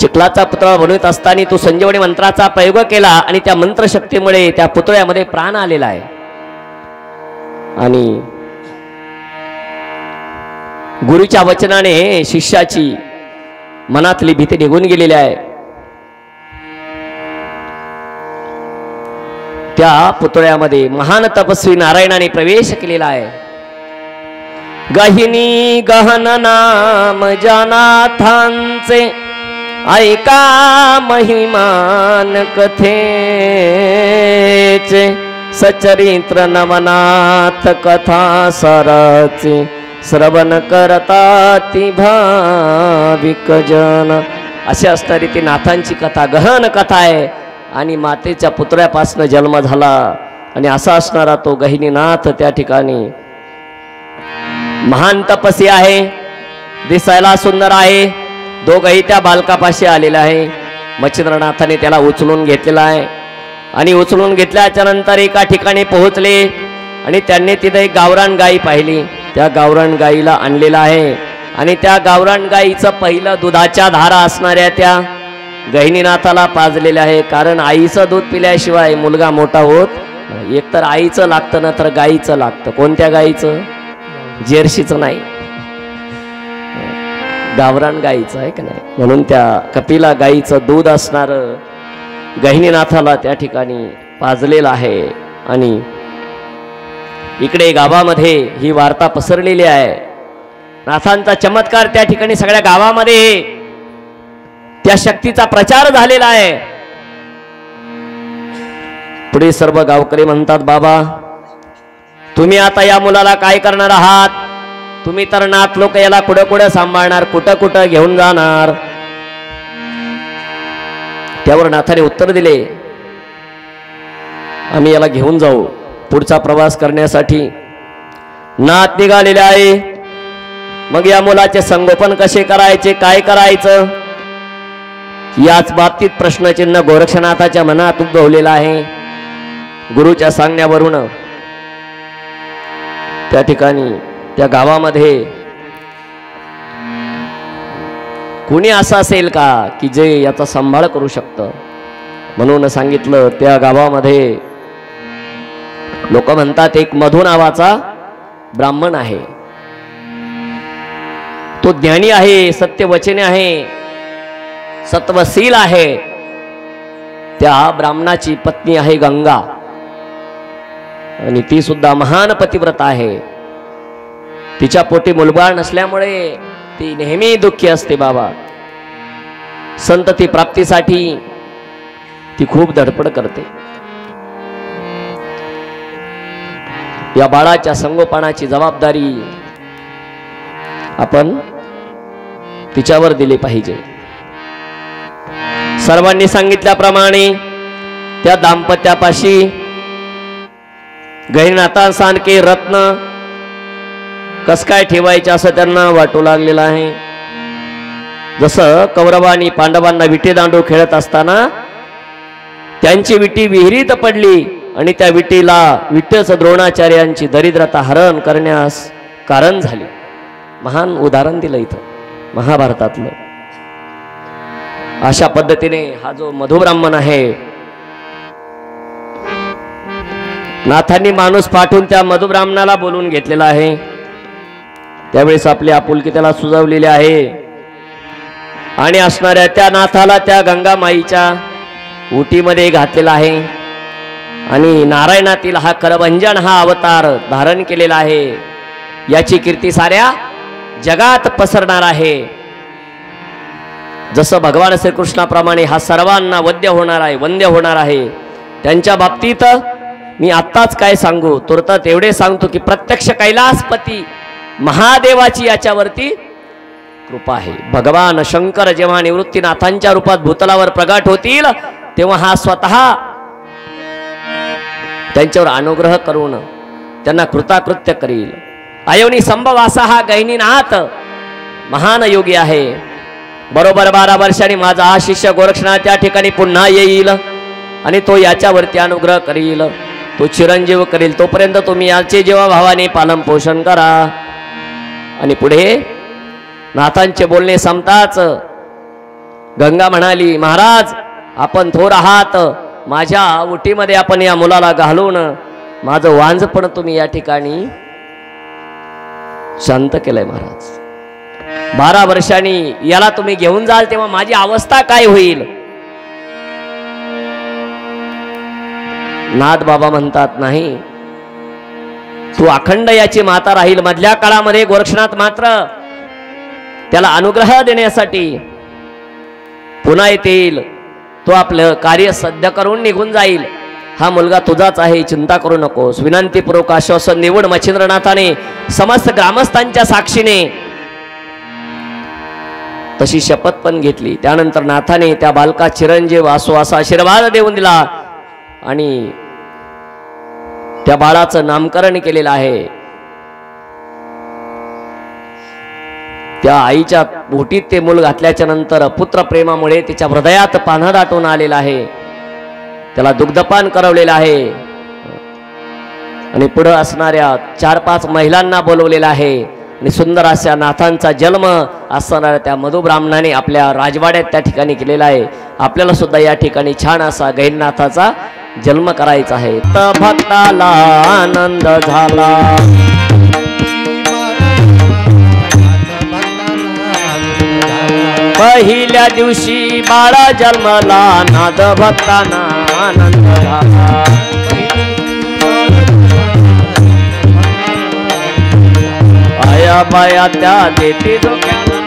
चिखलाचा पुतळा बनवत असताना तू संजीवनी मंत्राचा प्रयोग केला आणि त्या मंत्रशक्तीमुळे त्या पुतळ्यामध्ये प्राण आलेला आहे. आणि गुरुच्या वचनाने शिष्याची मनातली भीती निघून गेलेली आहे. त्या पुतळ्यामध्ये महान तपस्वी नारायणाने प्रवेश केलेला आहे. गहिनी गहन नाम जनाथांचे ऐका महिमान कथेचे सचरित्र नवनाथ कथा सरचे श्रवण करता ती भाविक जन. अशी असणारी ती नाथांची कथा गहन कथा आहे. आणि मातेच्या पुतळ्यापासून जन्म झाला आणि असा असणारा तो गहिनीनाथ त्या ठिकाणी महान तपस्वी आहे, दिसायला सुंदर आहे. दोघही त्या बालकापाशी आलेला आहे. मच्छिंद्रनाथाने त्याला उचलून घेतलेला आहे आणि उचलून घेतल्याच्या नंतर एका ठिकाणी पोहोचले आणि त्यांनी तिथे एक गावरान गाई पाहिली. त्या गावरान गाईला आणलेला आहे आणि त्या गावरान गाईचं पहिलं दुधाच्या धारा असणाऱ्या त्या गहिनीनाथाला पाजलेल्या आहे. कारण आईचं दूध पिल्याशिवाय मुलगा मोठा होत, एकतर आईचं लागतं ना तर गाईचं लागतं. कोणत्या गाईचं? जर्सीचं नाही, गावरान गाईचं आहे का नाही. म्हणून त्या कपिला गाईचं दूध असणार गहिनीनाथाला त्या ठिकाणी पाजलेलं आहे. आणि इकडे गावामध्ये ही वार्ता पसरलेली आहे. नाथांचा चमत्कार त्या ठिकाणी सगळ्या गावामध्ये त्या शक्तीचा प्रचार झालेला आहे. पुढे सर्व गावकरी म्हणतात, बाबा तुम्ही आता या मुलाला काय करणार आहात? तुम्ही तर नाथ लोक याला कुठं कुठं सांभाळणार, कुठं कुठं घेऊन जाणार? त्यावर नाथाने उत्तर दिले, आम्ही याला घेऊन जाऊ. पुढचा प्रवास करण्यासाठी नाथ निघालेले आहे. मग या मुलाचे संगोपन कसे करायचे, काय करायचं, याच बाबतीत प्रश्नचिन्ह गोरक्षनाथाच्या मनात उद्भवलेला आहे. गुरुच्या सांगण्यावरून त्या ठिकाणी त्या गावामध्ये कोणी असं असेल का की जे याचा सांभाळ करू शकतं? म्हणून सांगितलं. त्या गावामध्ये लोक म्हणतात एक मधु नावाचा ब्राह्मण आहे. तो ज्ञानी आहे, सत्यवचने आहे, सत्वशील आहे. त्या ब्राह्मणाची पत्नी आहे गंगा आणि ती सुद्धा महान पतिव्रता आहे. तिच्या पोटी मुलबाळ नसल्यामुळे ती नेहमी दुःखी असते. बाबा संतती प्राप्तीसाठी ती खूप धडपड करते. या बाळाच्या संगोपनाची जबाबदारी आपण तिच्यावर दिली पाहिजे. सर्वांनी सांगितल्याप्रमाणे त्या दाम्पत्यापाशी गहिनीनाथांसारखे रत्न कस काय ठेवायचे असं त्यांना वाटू लागलेलं आहे. जसं कौरवांनी पांडवांना विटी दांडू खेळत असताना त्यांची विटी विहिरीत पडली आणि त्या विटीला विठ्ठल द्रोणाचार्यांची दरिद्रता हरण करण्यास कारण झाली. महान उदाहरण दिलं इथं महाभारतातलं. अशा पद्धतीने हा जो मधुब्राह्मण आहे, नाथांनी माणूस पाठवून त्या मधुब्राह्मणाला बोलून घेतलेला आहे. त्यावेळेस आपली आपुलकी त्याला सुचवलेली आहे आणि असणाऱ्या त्या नाथाला त्या गंगामाईच्या उटीमध्ये घातलेला आहे आणि नारायणातील हा करभंजन हा अवतार धारण केलेला आहे. याची कीर्ती साऱ्या जगात पसरणार आहे. जसं भगवान श्रीकृष्णाप्रमाणे हा सर्वांना वद्य होणार आहे, वंद्य होणार आहे. त्यांच्या बाबतीत मी आत्ताच काय सांगू, तुर्तात एवढे सांगतो की प्रत्यक्ष कैलासपती महादेवाची याच्यावरती कृपा आहे. भगवान शंकर जेव्हा निवृत्तीनाथांच्या रूपात भूतलावर प्रगट होतील तेव्हा हा स्वतः त्यांच्यावर अनुग्रह करून त्यांना कृताकृत्य करील. अयोनी संभव असा हा गहिनीनाथ महान योगी आहे. बरोबर 12 वर्षांनी माझा हा शिष्य गोरक्षनाथ त्या ठिकाणी पुन्हा येईल आणि तो याच्यावरती अनुग्रह करील, तो चिरंजीव करील. तोपर्यंत तुम्ही याचे जेव्हा भावाने पालन पोषण करा. आणि पुढे नाथांचे बोलणे संपताच गंगा म्हणाली, महाराज आपण थोर आहात, माझ्या उटीमध्ये आपण या मुलाला घालून माझं वांझपण तुम्ही या ठिकाणी शांत केलंय. महाराज 12 वर्षांनी याला तुम्ही घेऊन जाल तेव्हा माझी अवस्था काय होईल? नाथ बाबा म्हणतात, नाही, तू अखंड याची माता राहील. मधल्या काळामध्ये गोरक्षनाथ मात्र त्याला अनुग्रह देण्यासाठी पुन्हा येतील, तो आपलं कार्य सध्य करून निघून जाईल. हा मुलगा तुझाच आहे, चिंता करू नकोस. विनंतीपूर्वक आश्वासन देऊन मच्छिंद्रनाथाने समस्त ग्रामस्थांच्या साक्षीने तशी शपथ पण घेतली. त्यानंतर नाथाने त्या बालका चिरंजीव असो असा आशीर्वाद देऊन दिला आणि त्या बाळाचं नामकरण केलेलं आहे. त्या आईच्या पोटीत ते मूल घातल्याच्या नंतर पुत्र प्रेमामुळे तिच्या हृदयात पान्हा दाटून आलेला आहे. त्याला दुग्धपान करवलेलं आहे आणि पुढे असणाऱ्या 4-5 महिलांना बोलवलेलं आहे आणि सुंदर अशा नाथांचा जन्म असणाऱ्या त्या मधु ब्राह्मणाने आपल्या राजवाड्यात त्या ठिकाणी केलेला आहे. आपल्याला सुद्धा या ठिकाणी छान असा गहिनीनाथाचा जन्म करायचा आहे. तर भक्ताला आनंद झाला, पहिल्या दिवशी बाळा जन्मला, नाद भक्तांना आनंद झाला. आया बाया त्या देती धोक्याला,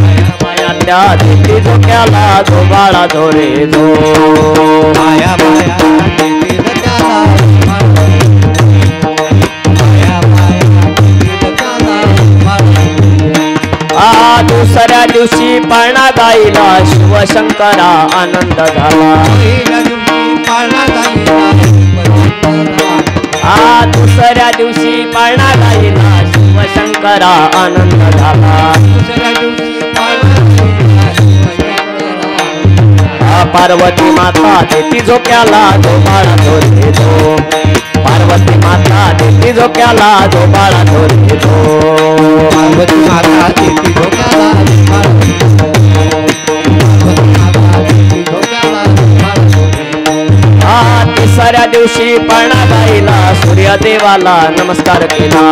आया बाया त्या देती धोक्याला, जो बाळा धोरे जो. आया बाया देती धोक्याला, आया बाया देती धोक्याला. दुसऱ्या दिवशी पाळणा गाईला, शिवशंकरा आनंद झाला. दुसऱ्या दिवशी पाळणा गाईला, शिवशंकरा आनंद झाला. पार्वती माता देती झोक्याला, जो बाळा धोरे जो. पार्वती माता देती झोक्याला, जो बाळा धोरे जो. पार्वती माता देती झोक्याला, तिसऱ्या दिवशी पाळणा गाईला, सूर्यदेवाला नमस्कार केला.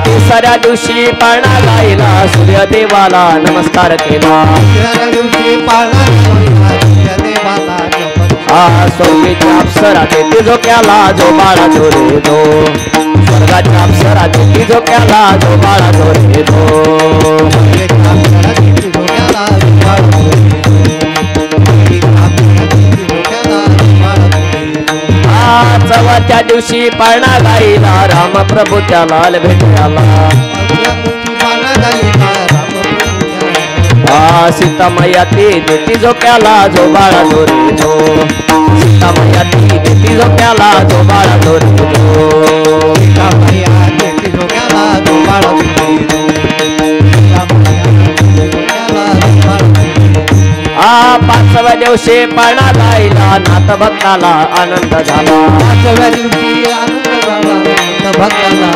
तिसऱ्या दिवशी पाळणा गाईला, सूर्यदेवाला नमस्कार केला. स्वर्गाच्या अप्सरा देती झोक्याला, जो बाळा धोरे जो. स्वर्गाच्या अप्सरा देती झोक्याला, जो बाळा धोरे जो. चौथ्या दिवशी पाळणा गाईला, रामप्रभूच्या लाल भेटला. सीतामय्या ती देती झोक्याला, जो बाळा धोरे जो. सीतामय्या ती देती झोक्याला, जो बाळा धोरे जो. सीतामय्या देती झोक्याला, जो बाळा धोरे जो. पाचव्या दिवशी पाळणा गाईला, नाथ भक्ताला आनंद झाला. पाचव्या दिवशी आनंद झाला, नाथ भक्ताला.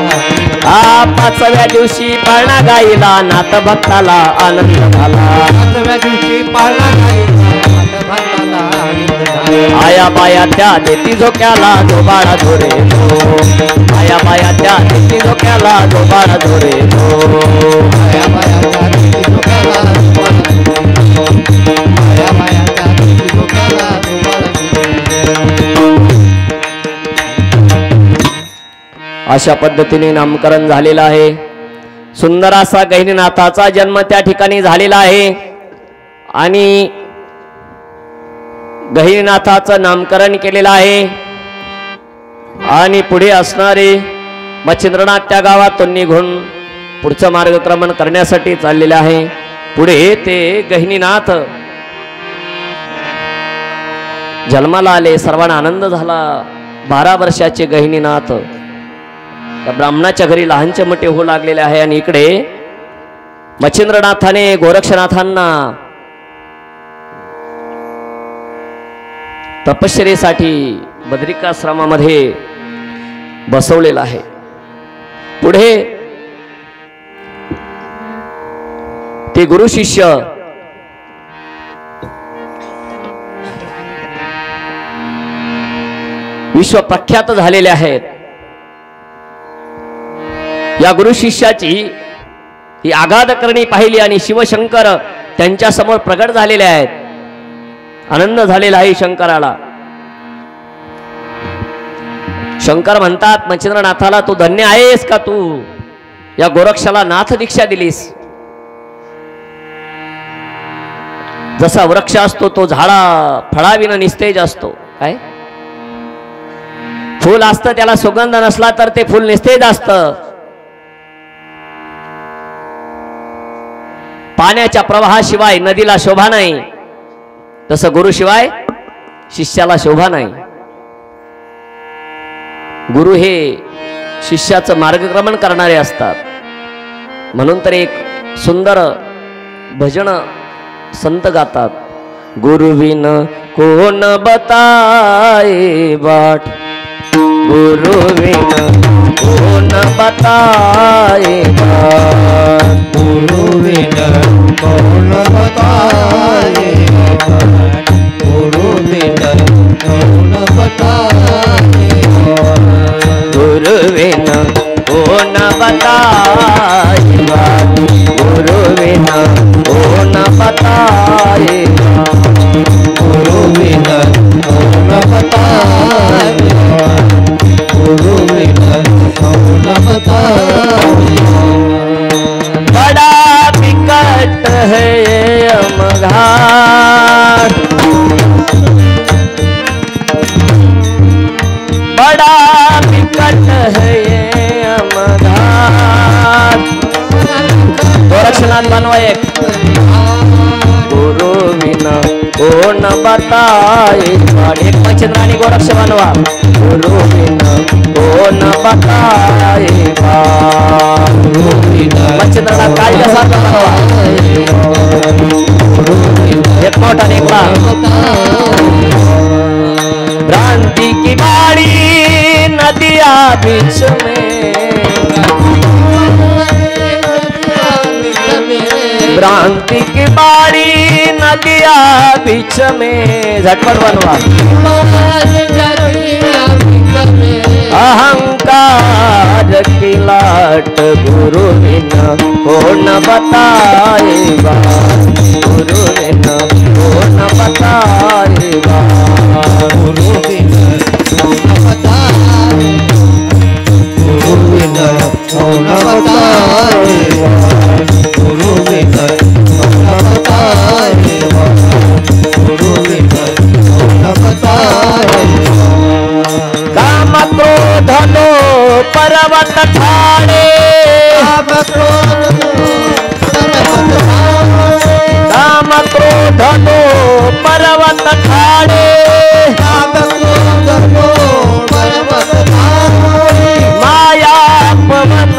पाचव्या दिवशी पाळणा गाईला, नाथ भक्ताला आनंद झाला. पाचव्या दिवशी पाळणा गाईला, नाथ भक्ताला आनंद झाला. आया बाया त्या देती झोक्याला, जो बाळा धोरे जो. आया बाया त्या देती झोक्याला, जो बाळा धोरे जो. आया बाया त्या देती झोक्याला, जो बाळा धोरे जो. आया बाया त्या देती झोक्याला, जो बाळा धोरे जो. अशा पद्धतीने नामकरण झालेलं आहे. सुंदर असा गहिनीनाथाचा जन्म त्या ठिकाणी झालेला आहे आणि गहिनीनाथाचं नामकरण केलेलं आहे. आणि पुढे असणारे मच्छिंद्रनाथ त्या गावातून निघून पुढचं मार्गक्रमण करण्यासाठी चाललेले आहे. पुढे ते गहिनीनाथ जन्माला आले. सर्वांना आनंद झाला. 12 वर्षाचे गहिनीनाथ त्या ब्राह्मणाच्या घरी लहानचे मोठे होऊ लागलेले आहे. आणि इकडे मच्छिंद्रनाथाने गोरक्षनाथांना तपश्चर्येसाठी बद्रिकाश्रमामध्ये बसवलेलं आहे. पुढे ते गुरु शिष्य विश्व प्रख्यात झालेले आहेत. या गुरु शिष्याची ही आगाध करणी पाहिली आणि शिवशंकर त्यांच्या समोर प्रगट झालेले आहेत. आनंद झालेला आहे शंकराला. शंकर म्हणतात मच्छिंद्रनाथाला, तू धन्य आहेस का तू या गोरक्षाला नाथ दीक्षा दिलीस. जसा वृक्ष असतो तो झाडा फळाविना निस्तेज असतो. काय फूल असतं त्याला सुगंध नसला तर ते फूल निस्तेज असतं. पाण्याच्या प्रवाहाशिवाय नदीला शोभा नाही, तसं गुरुशिवाय शिष्याला शोभा नाही. गुरु हे शिष्याचं मार्गक्रमण करणारे असतात. म्हणून तर एक सुंदर भजन संत गातात. गुरुविन कोण बताए बाट, गुरुविन कोण बताए बाट, गुरुविन कौन बताए बाट, गुरुविन कौन बताए बाट, गुरुविन कोण बताए बाट, गुरुविन कोण बताए बाट, गुरुविन कौन बताए बाट, गुरुविन कौन बताए बाट। बड़ा विकट है ये यमघाट, बड़ा विकट है ये यमघाट. गोरक्षनाथ बनवा एक. गुरु बिना कोण बताए बाट. एक मच्छिंद्र आणि गोरक्ष बनवा. गुरु बिना कोण बताए बाट. मच्छिंद्रनाथ काळजासारखं बनवा. एक मोठा निघला. भ्रांति की बाड़ी नदिया बीच में, भ्रांति की बाड़ी नदिया बीच में. झटपट बनवा. अहंकार की लाट गुरु बिना कोण बताए बाट, गुरु बिना कोण बताए बाट, गुरुविन कौन बताए, गुरुविन कौन बताए बाट, गुरुविन कौन बताए बाट, गुरुविन कौन बताए बाट। काम क्रोध लो पर्वत ठाणे, काम क्रोध लो पर्वत ठाणे, माया पवन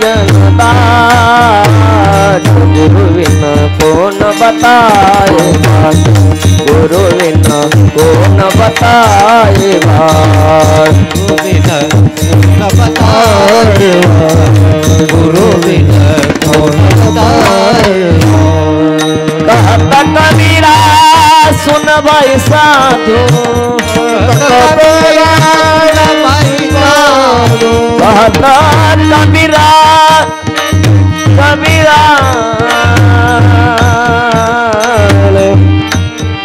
जनता. गुरुविन कोण बताए बाट, गुरुविन कोण बताए बाट, गुरुविन कौन बताए बाट। कहता कबीरा सुन भाई साधु, कहता कबीरा कबीरा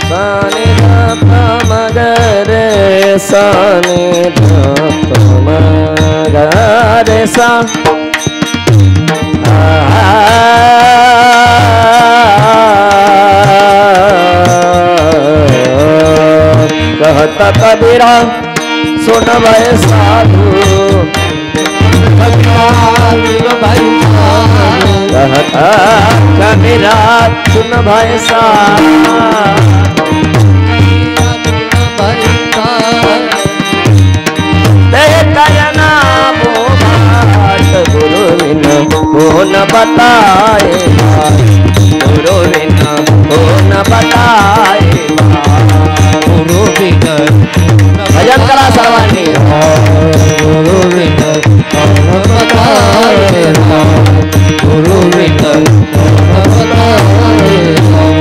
सानि ध मगरे सानि ध मगरे सा. कहता कबीरा सुन भाई साधु, कहता कबीरा सुन भाई साधु. कहना वो बात गुरुविन कोण बताए बाट, गुरुविन कोण बताए बाट. गुरुविन भजन करा सर्वांनी. गुरुविन कौन बताए बाट, गुरुविन कौन बताए बाट।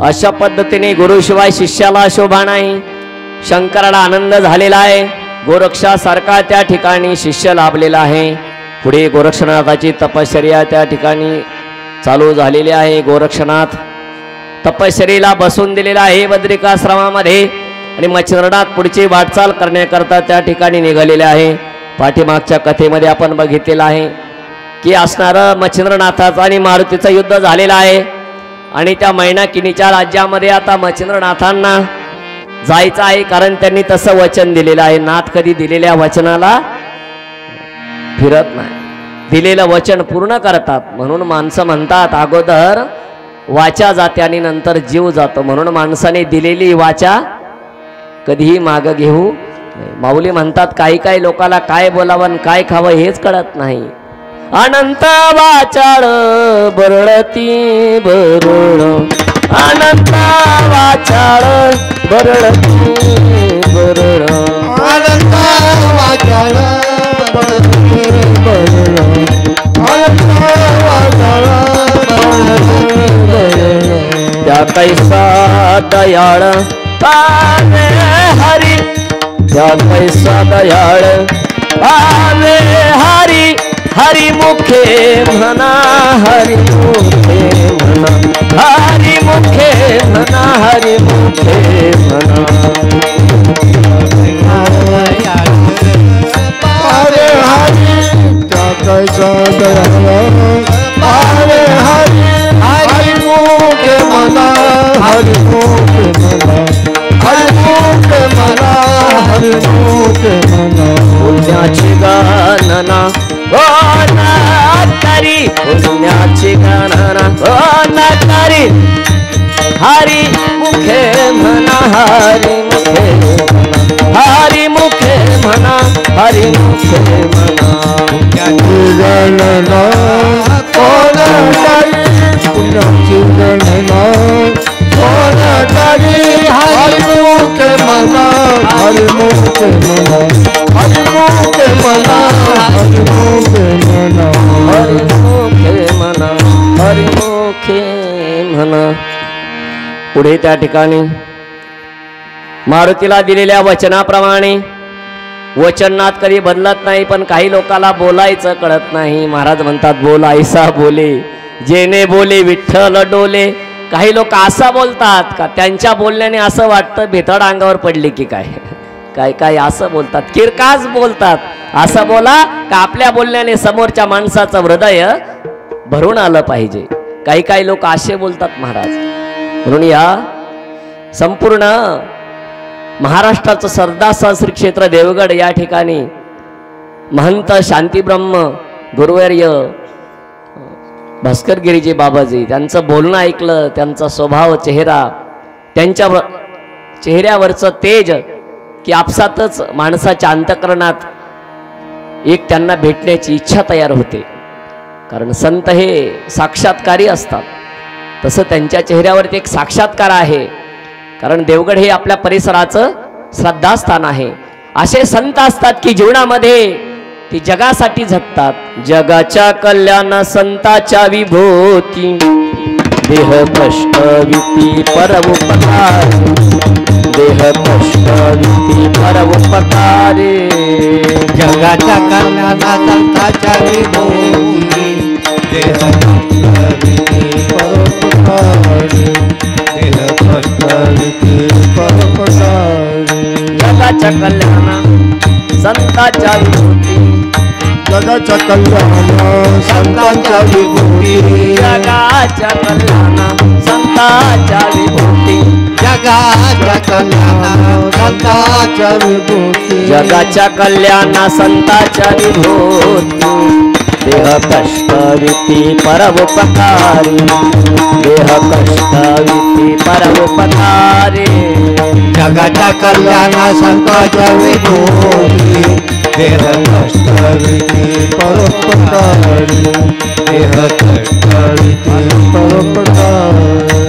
अशा पद्धतीने गुरुशिवाय शिष्याला शोभा नाही. शंकराला आनंद झालेला आहे. गोरक्षासारखा त्या ठिकाणी शिष्य लाभलेला आहे. पुढे गोरक्षनाथाची तपश्चर्या त्या ठिकाणी चालू झालेली आहे. गोरक्षनाथ तपश्चर्येला बसून दिलेला आहे बद्रिकाश्रमामध्ये. आणि मच्छिंद्रनाथ पुढची वाटचाल करण्याकरता त्या ठिकाणी निघालेले आहे. पाठीमागच्या कथेमध्ये आपण बघितलेलं आहे की असणारं मच्छिंद्रनाथाचं आणि मारुतीचं युद्ध झालेलं आहे आणि त्या मैनाकिनीच्या राज्यामध्ये आता मच्छिंद्रनाथांना जायचं आहे, कारण त्यांनी तसं वचन दिलेलं आहे. नाथ कधी दिलेल्या वचनाला फिरत नाही, दिलेलं वचन पूर्ण करतात. म्हणून माणसं म्हणतात अगोदर वाचा जाते आणि नंतर जीव जातो. म्हणून माणसाने दिलेली वाचा कधीही मागं घेऊ नाही. माऊली म्हणतात काही काही लोकाला काय बोलावं काय खावं हेच कळत नाही. अनंत वाचाळ बरळती बरळ, अनंत वाचाळ बरळती बरळ, अनंत वाचाळ बरळती बरळ, अनंत वाचाळ बरळती बरळ. त्या कैसा दयाळ पावे हरी, त्या कैसा दयाळ पावे हरी, हरी मुखे म्हणा हरी मुखे म्हणा, हरी मुखे म्हणा हरी मुखे म्हणा. पावे हरी त्या कैसा दयाळ पावे हरी, हरी मुखे म्हणा हरी मुखे म्हणा, हरी मुखे म्हणा हरी मुखे म्हणा. पुण्याची गणना हो ना करी, पुण्याची गणना हो ना करी, हरी मुखे म्हणा हरी मुखे म्हणा, हरी मुखे म्हणा हरी मुखे म्हणा. पुण्याची गणना कोण करी, पुण्याची गणना कोण करी, हरी मुखे म्हणा हरी मुखे म्हणा, हरी मुखे म्हणा हरी मुखे म्हणा. हरी मुखे म्हणा हरी मुखे म्हणा. पुढे त्या ठिकाणी मारुतीला दिलेल्या वचनाप्रमाणे वचननाथ कधी बदलत नाही, पण काही लोकांना बोलायचं कळत नाही. महाराज म्हणतात बोल ऐसा बोले जेने बोले विठ्ठल डोले. काही लोक असं बोलतात का त्यांच्या बोलण्याने असं वाटतं भेतड अंगावर पडली की काय, काय काय असं बोलतात, किरकास बोलतात. असं बोला का आपल्या बोलण्याने समोरच्या माणसाचं हृदय भरून आलं पाहिजे. काही काही लोक असे बोलतात महाराज. म्हणून या संपूर्ण महाराष्ट्राचं सरदार श्री क्षेत्र देवगड या ठिकाणी महंत शांतीब्रह्म गुरुवर्य भास्करगिरीजी बाबाजी त्यांचं बोलणं ऐकलं, त्यांचा स्वभाव चेहरा, त्यांच्या चेहऱ्यावरचं तेज की आपसातच माणसाच्या अंतःकरणात एक त्यांना भेटण्याची इच्छा तयार होते. कारण संत हे साक्षात्कारी असतात, तसं त्यांच्या चेहऱ्यावरती एक साक्षात्कार आहे. कारण देवगड हे आपल्या परिसराचं श्रद्धास्थान आहे. असे संत असतात की जीवनामध्ये ती जगासाठी झटतात. जगाच्या कल्याण संताच्या विभूती, देह कष्ट विती परउपकारी, देह कष्ट विती परउपकारी. जगाच्या कल्याणा संताच्या विभूती, देह कष्ट विती परोपकारी, देह कष्ट विती परोपकारी. जगाच्या कल्याण संताच्या विभूती, जगाच्या कल्याण संतांच्या विभूती, जगाच्या कल्याण संताच्या विभूती, जगाच्या कल्याण संतांच्या विभूती, जगाच्या कल्याण संताच्या विभूती. देह कष्ट विती परोपकारी, देह कष्ट विती परोपकारी. जगाच्या कल्याण संतांच्या विभूती, देह कष्ट विती परोपकारी, देह कष्ट विती परोपकारी.